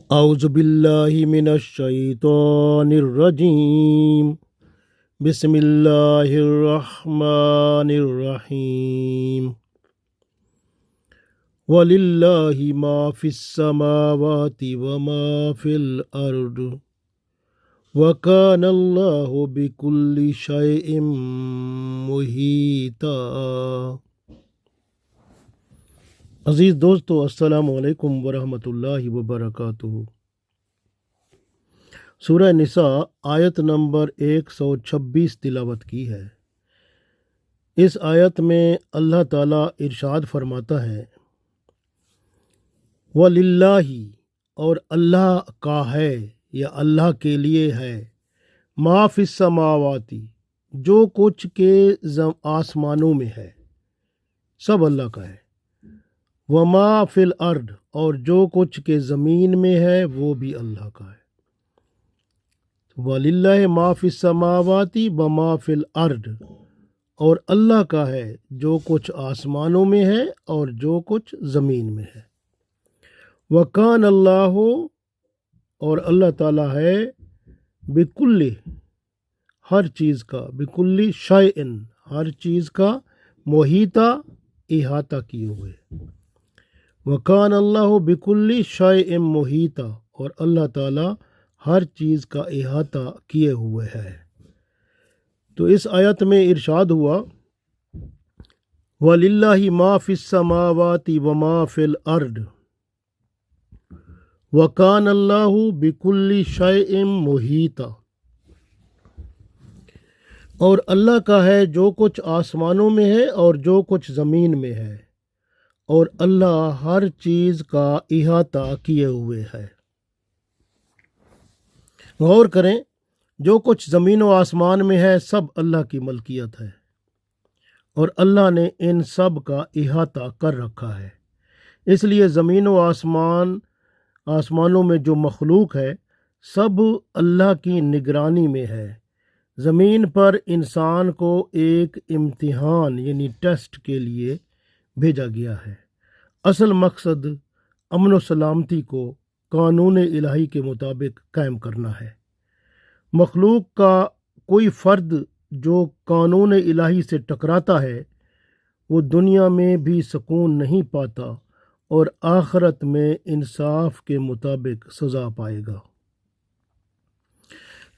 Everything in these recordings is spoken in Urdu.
اعوذ باللہ من الشیطان الرجیم بسم اللہ الرحمن الرحیم وَلِلَّهِ مَا فِي السَّمَاوَاتِ وَمَا فِي الْأَرْضِ وَكَانَ اللَّهُ بِكُلِّ شَيْءٍ مُحِيطًا۔ عزیز دوستو، السلام علیکم ورحمۃ اللہ وبرکاتہ۔ سورہ نساء آیت نمبر 126 تلاوت کی ہے۔ اس آیت میں اللہ تعالیٰ ارشاد فرماتا ہے وَلِلَّهِ، اور اللہ کا ہے یا اللہ کے لیے ہے، ما فی السماوات، جو کچھ کے آسمانوں میں ہے سب اللہ کا ہے، وما فی الارض، اور جو کچھ کے زمین میں ہے وہ بھی اللہ کا ہے۔ وَلِلَّهِ مَا فِي السَّمَاوَاتِ وَمَا فِي الْأَرْضِ، اور اللہ کا ہے جو کچھ آسمانوں میں ہے اور جو کچھ زمین میں ہے۔ وَكَانَ اللَّهُ، اور اللہ تعالیٰ ہے، بِكُلِّ، ہر چیز کا، بِكُلِّ شَيْءٍ، ہر چیز کا، محیطہ، احاطہ کیے ہوئے۔ وَكَانَ اللَّهُ بِكُلِّ شَيْءٍ مُحِيطًا، اور اللہ تعالیٰ ہر چیز کا احاطہ کیے ہوئے ہے۔ تو اس آیت میں ارشاد ہوا وَلِلَّهِ مَا فِي السَّمَاوَاتِ وَمَا فِي الْأَرْضِ وَكَانَ اللَّهُ بِكُلِّ شَيْءٍ مُحِيطًا، اور اللہ کا ہے جو کچھ آسمانوں میں ہے اور جو کچھ زمین میں ہے، اور اللہ ہر چیز کا احاطہ کیے ہوئے ہے۔ غور کریں، جو کچھ زمین و آسمان میں ہے سب اللہ کی ملکیت ہے، اور اللہ نے ان سب کا احاطہ کر رکھا ہے۔ اس لیے زمین و آسمانوں میں جو مخلوق ہے سب اللہ کی نگرانی میں ہے۔ زمین پر انسان کو ایک امتحان یعنی ٹیسٹ کے لیے بھیجا گیا ہے۔ اصل مقصد امن و سلامتی کو قانون الہی کے مطابق قائم کرنا ہے۔ مخلوق کا کوئی فرد جو قانون الہی سے ٹکراتا ہے وہ دنیا میں بھی سکون نہیں پاتا اور آخرت میں انصاف کے مطابق سزا پائے گا۔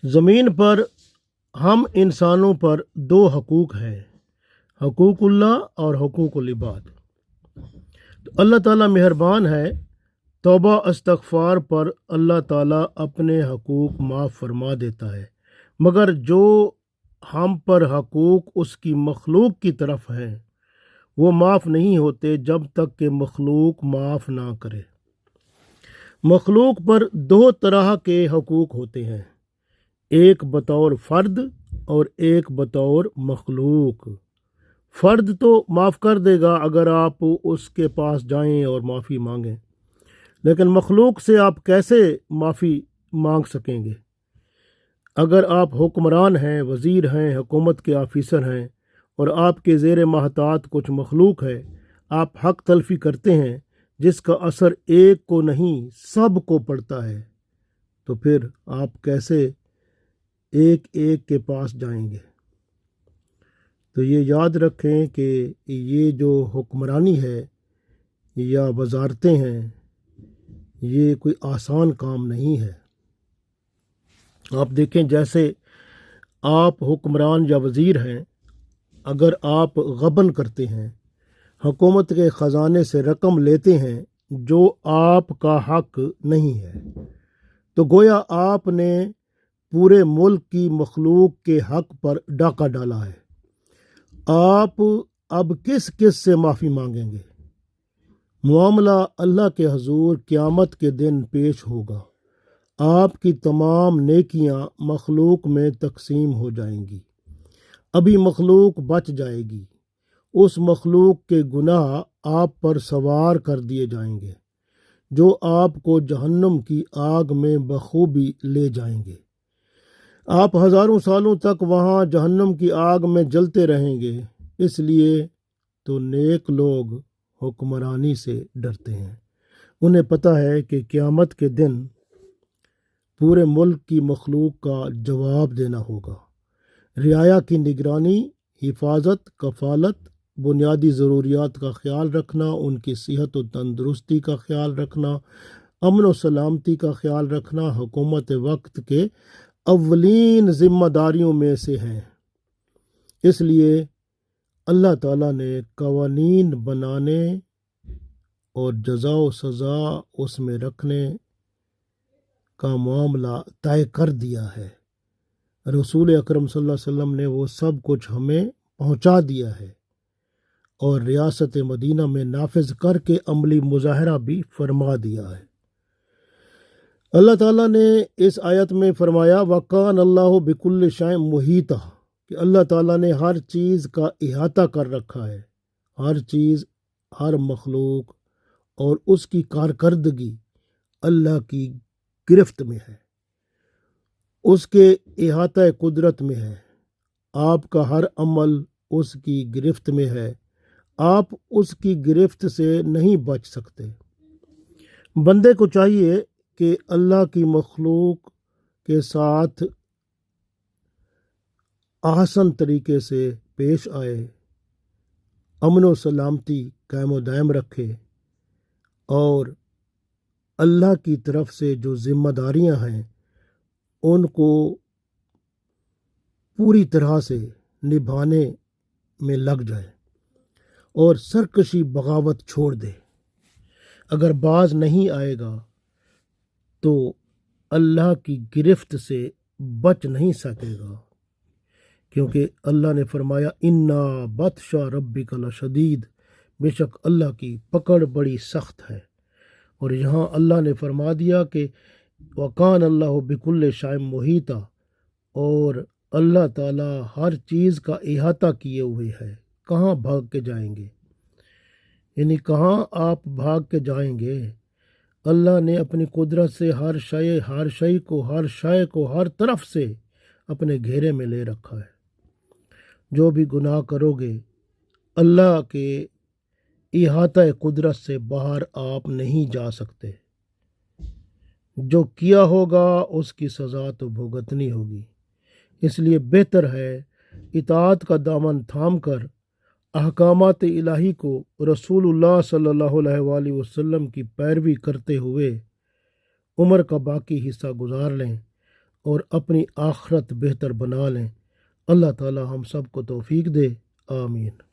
زمین پر ہم انسانوں پر دو حقوق ہیں، حقوق اللہ اور حقوق العباد۔ تو اللہ تعالیٰ مہربان ہے، توبہ استغفار پر اللہ تعالیٰ اپنے حقوق معاف فرما دیتا ہے، مگر جو ہم پر حقوق اس کی مخلوق کی طرف ہیں وہ معاف نہیں ہوتے جب تک کہ مخلوق معاف نہ کرے۔ مخلوق پر دو طرح کے حقوق ہوتے ہیں، ایک بطور فرد اور ایک بطور مخلوق۔ فرد تو معاف کر دے گا اگر آپ اس کے پاس جائیں اور معافی مانگیں، لیکن مخلوق سے آپ کیسے معافی مانگ سکیں گے؟ اگر آپ حکمران ہیں، وزیر ہیں، حکومت کے آفیسر ہیں اور آپ کے زیر ماحطاط کچھ مخلوق ہے، آپ حق تلفی کرتے ہیں جس کا اثر ایک کو نہیں سب کو پڑتا ہے، تو پھر آپ کیسے ایک ایک کے پاس جائیں گے؟ تو یہ یاد رکھیں کہ یہ جو حکمرانی ہے یا وزارتیں ہیں یہ کوئی آسان کام نہیں ہے۔ آپ دیکھیں، جیسے آپ حکمران یا وزیر ہیں، اگر آپ غبن کرتے ہیں، حکومت کے خزانے سے رقم لیتے ہیں جو آپ کا حق نہیں ہے، تو گویا آپ نے پورے ملک کی مخلوق کے حق پر ڈاکہ ڈالا ہے۔ آپ اب کس سے معافی مانگیں گے؟ معاملہ اللہ کے حضور قیامت کے دن پیش ہوگا۔ آپ کی تمام نیکیاں مخلوق میں تقسیم ہو جائیں گی، ابھی مخلوق بچ جائے گی، اس مخلوق کے گناہ آپ پر سوار کر دیے جائیں گے جو آپ کو جہنم کی آگ میں بخوبی لے جائیں گے۔ آپ ہزاروں سالوں تک وہاں جہنم کی آگ میں جلتے رہیں گے۔ اس لیے تو نیک لوگ حکمرانی سے ڈرتے ہیں، انہیں پتہ ہے کہ قیامت کے دن پورے ملک کی مخلوق کا جواب دینا ہوگا۔ رعایا کی نگرانی، حفاظت، کفالت، بنیادی ضروریات کا خیال رکھنا، ان کی صحت و تندرستی کا خیال رکھنا، امن و سلامتی کا خیال رکھنا حکومت وقت کے اولین ذمہ داریوں میں سے ہیں۔ اس لیے اللہ تعالیٰ نے قوانین بنانے اور جزا و سزا اس میں رکھنے کا معاملہ طے کر دیا ہے۔ رسول اکرم صلی اللہ علیہ وسلم نے وہ سب کچھ ہمیں پہنچا دیا ہے اور ریاست مدینہ میں نافذ کر کے عملی مظاہرہ بھی فرما دیا ہے۔ اللہ تعالیٰ نے اس آیت میں فرمایا وَقَانَ اللَّهُ بِكُلِّ شَيْءٍ مُحِيطًا کہ اللہ تعالیٰ نے ہر چیز کا احاطہ کر رکھا ہے۔ ہر چیز، ہر مخلوق اور اس کی کارکردگی اللہ کی گرفت میں ہے، اس کے احاطہ قدرت میں ہے۔ آپ کا ہر عمل اس کی گرفت میں ہے، آپ اس کی گرفت سے نہیں بچ سکتے۔ بندے کو چاہیے کہ اللہ کی مخلوق کے ساتھ احسن طریقے سے پیش آئے، امن و سلامتی قائم و دائم رکھے اور اللہ کی طرف سے جو ذمہ داریاں ہیں ان کو پوری طرح سے نبھانے میں لگ جائے اور سرکشی بغاوت چھوڑ دے۔ اگر باز نہیں آئے گا تو اللہ کی گرفت سے بچ نہیں سکے گا، کیونکہ اللہ نے فرمایا اِنَّا بَطْشَ رَبِّكَ لَشَدِيدٌ، بے شک اللہ کی پکڑ بڑی سخت ہے۔ اور یہاں اللہ نے فرما دیا کہ وَقَانَ اللَّهُ بِكُلِّ شَيْءٍ مُحِيطًا، اور اللہ تعالیٰ ہر چیز کا احاطہ کیے ہوئے ہے۔ کہاں بھاگ کے جائیں گے؟ یعنی کہاں آپ بھاگ کے جائیں گے؟ اللہ نے اپنی قدرت سے ہر شے کو ہر طرف سے اپنے گھیرے میں لے رکھا ہے۔ جو بھی گناہ کرو گے اللہ کے احاطہ قدرت سے باہر آپ نہیں جا سکتے۔ جو کیا ہوگا اس کی سزا تو بھگتنی ہوگی۔ اس لیے بہتر ہے اطاعت کا دامن تھام کر احکامات الہی کو رسول اللہ صلی اللہ علیہ وآلہ وسلم کی پیروی کرتے ہوئے عمر کا باقی حصہ گزار لیں اور اپنی آخرت بہتر بنا لیں۔ اللہ تعالی ہم سب کو توفیق دے، آمین۔